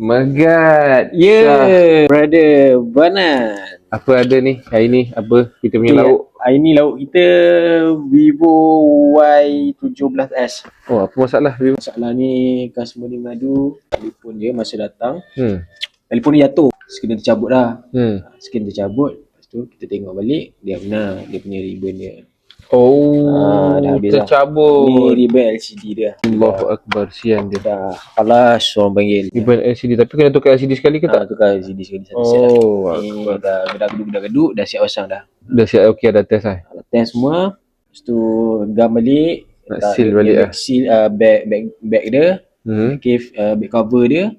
Megat. Brother Banan. Apa ada ni? Hari ni apa kita punya lauk? Hari ni lauk kita Vivo Y17s. Oh, apa masalah? Masalah ni customer ni mengadu, telefon dia masa datang, Hmm. telefon dia jatuh. Skrin tercabut dah. Skrin tercabut. Lepas tu kita tengok balik, dia benar dia punya ribbon dia. Oh, dah habis tercabut. Ni ribbon LCD dia. Allahu Akbar, sian dia. Dah kelas orang panggil. Ribbon LCD, tapi kena tukar LCD sekali ke tak? Tukar LCD sekali satu set lah. Ni dah gedak-geduk dah siap pasang dah. Dah siap, okey, ada test lah. Ada test semua. Lepas tu gam balik, Nak seal balik lah. Seal bag dia, bag cover dia.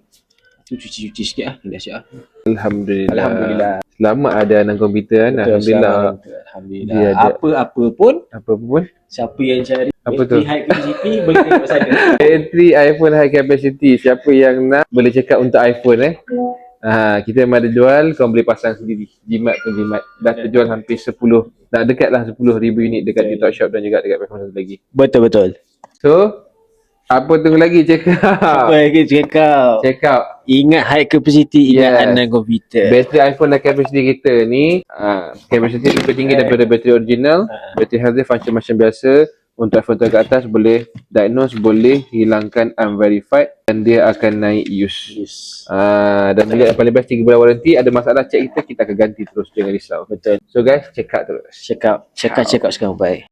Tu cuci sikit lah, dah siap lah. Alhamdulillah. Selamat ada anak komputer kan. Alhamdulillah. Alhamdulillah. Apa pun siapa yang cari battery high capacity boleh tengok sana. Battery iPhone high capacity. Siapa yang nak boleh check out untuk iPhone kita memang ada jual. Kau boleh pasang sendiri. Jimat pun jimat. Dah terjual hampir 10. Dah dekat lah 10,000 unit dekat TikTok Shop dan juga dekat platform satu lagi. Betul. So, apa tunggu lagi? Check out. Ingat high capacity, ingat anak komputer. Bateri iPhone dan capacity kita ni capacity lebih tinggi daripada bateri original. Bateri health dia function macam biasa. Untuk iPhone ke atas boleh diagnose, boleh hilangkan unverified dan dia akan naik use. Dan juga yang paling best 3 bulan warranty. Ada masalah check kita akan ganti terus, jangan risau. Betul. So guys, check out terus. Check out sekarang, bye.